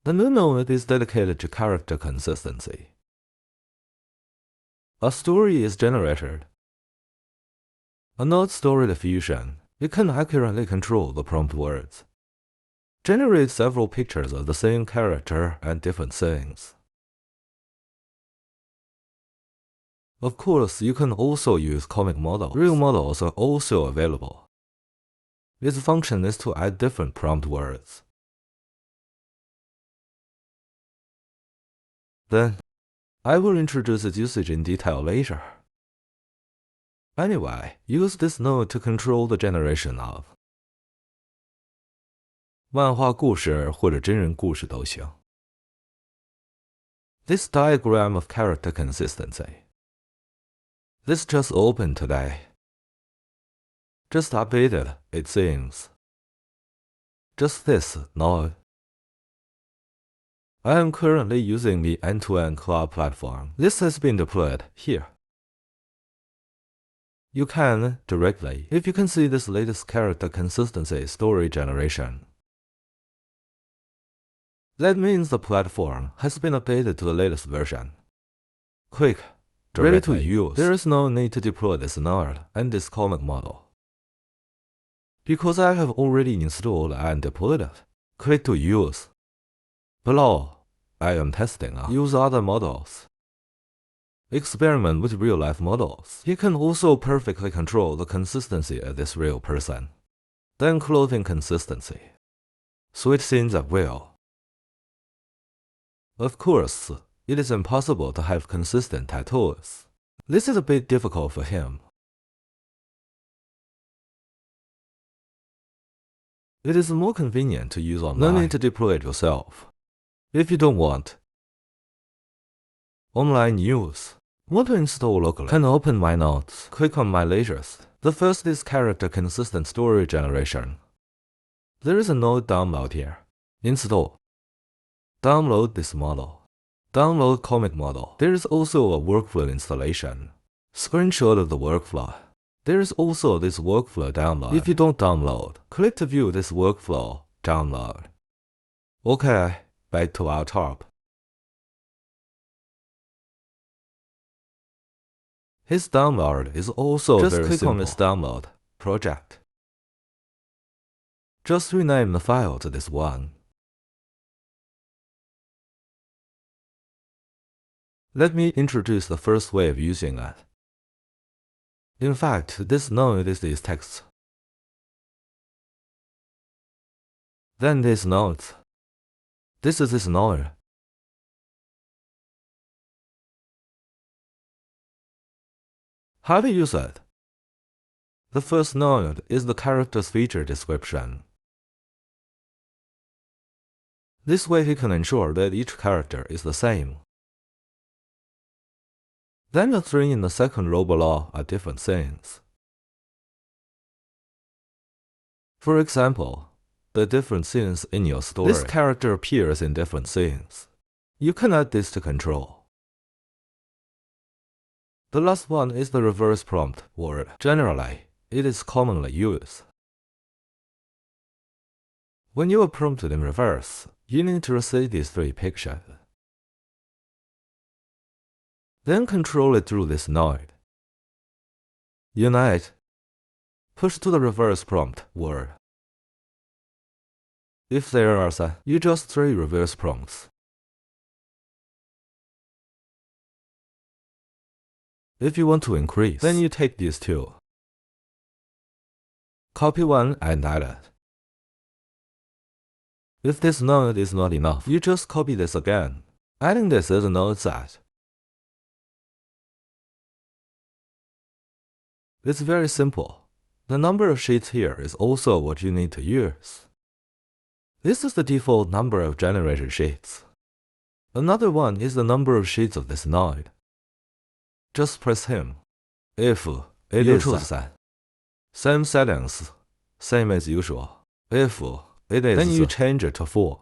The new node is dedicated to character consistency. A story is generated. A node StoryDiffusion, it can accurately control the prompt words. Generate several pictures of the same character and different scenes. Of course, you can also use comic models. Real models are also available. Its function is to add different prompt words. Then, I will introduce its usage in detail later. Anyway, use this node to control the generation of 漫画故事或者真人故事都行。This diagram of character consistency. This just opened today. Just updated, it seems. Just this node. I am currently using the end-to-end cloud platform. This has been deployed here. You can, directly, if you can see this latest character consistency story generation. That means the platform has been updated to the latest version. Quick, ready to use. There is no need to deploy this node and this comic model. Because I have already installed and deployed it. Quick to use. Below, I am testing. Use other models. Experiment with real-life models. You can also perfectly control the consistency of this real person. Then clothing consistency. Switch scenes at will. Of course, it is impossible to have consistent tattoos. This is a bit difficult for him. It is more convenient to use online. No need to deploy it yourself. If you don't want online use, want to install locally, can open my notes. Click on my latest. The first is character consistent story generation. There is a node download here. Install. Download this model. Download comic model. There is also a workflow installation. Screenshot of the workflow. There is also this workflow download. If you don't download, click to view this workflow download. Okay, back to our top. His download is also very simple. Just click on this download project. Just rename the file to this one. Let me introduce the first way of using it. In fact, this node is these texts. Then these nodes. This is this node. How to use it? The first node is the character's feature description. This way he can ensure that each character is the same. Then the three in the second row below are different scenes. For example, the different scenes in your story. This character appears in different scenes. You can add this to control. The last one is the reverse prompt word. Generally, it is commonly used. When you are prompted in reverse, you need to receive these three pictures. Then control it through this node. Unite. Push to the reverse prompt word. If there are you just three reverse prompts. If you want to increase, then you take these two. Copy one and add it. If this node is not enough, you just copy this again, adding this as a node set. It's very simple. The number of sheets here is also what you need to use. This is the default number of generated sheets. Another one is the number of sheets of this node. Just press him. If it is 3, same settings, same as usual. If it is, then you change it to 4.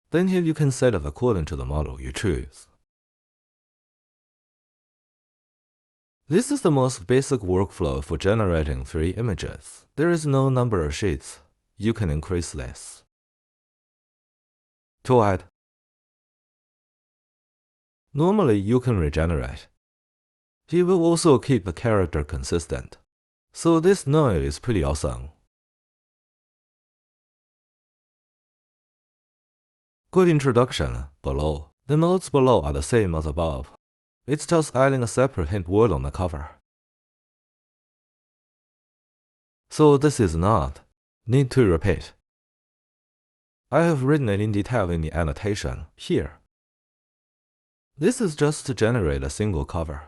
Then here you can set it according to the model you choose. This is the most basic workflow for generating 3 images. There is no number of sheets. You can increase this. To add, normally you can regenerate. He will also keep the character consistent, so this node is pretty awesome. Good introduction below. The nodes below are the same as above. It's just adding a separate hint word on the cover. So this is not need to repeat. I have written it in detail in the annotation here. This is just to generate a single cover.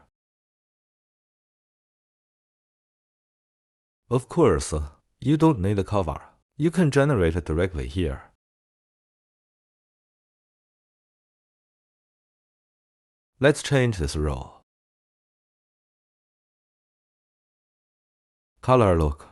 Of course, you don't need a cover. You can generate it directly here. Let's change this role. Color look.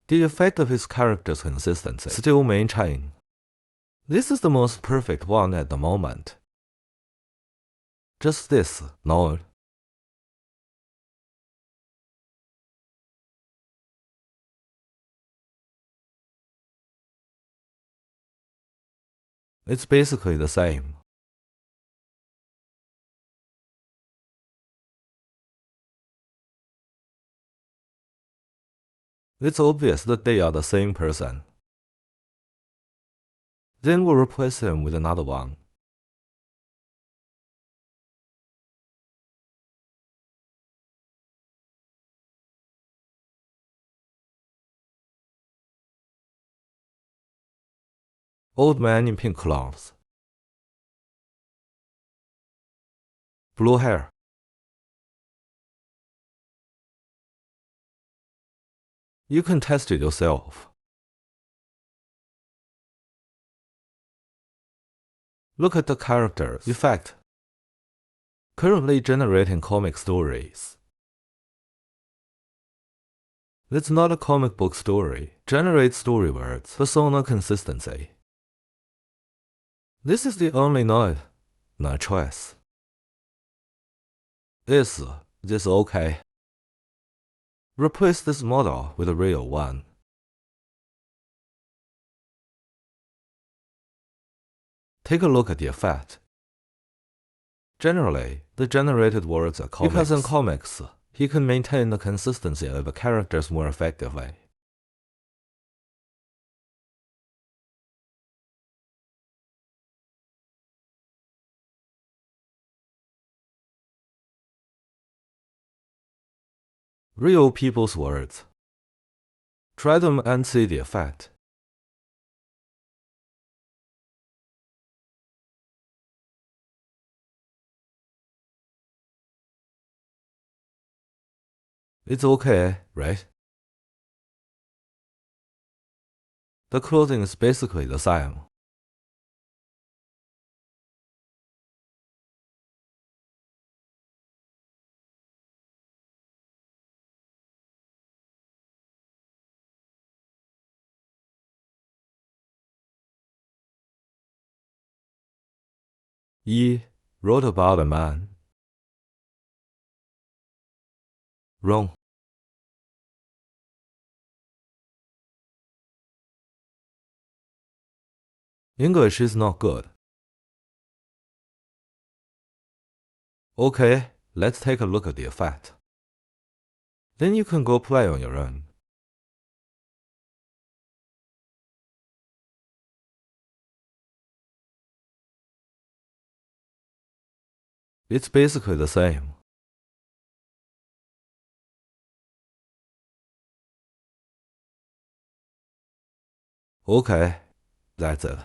The effect of his character's consistency still maintained. This is the most perfect one at the moment. Just this node. It's basically the same. It's obvious that they are the same person. Then we'll replace him with another one. Old man in pink clothes. Blue hair. You can test it yourself. Look at the characters effect. Currently generating comic stories. That's not a comic book story. Generate story words, persona consistency. This is the only node, no choice. Is this okay? Replace this model with a real one. Take a look at the effect. Generally, the generated words are comics. Because in comics, he can maintain the consistency of the characters more effectively. Real people's words. Try them and see the effect. It's okay, right? The clothing is basically the same. Yi wrote about a man. Wrong. English is not good. Okay, let's take a look at the effect. Then you can go play on your own. It's basically the same. Okay, that's it.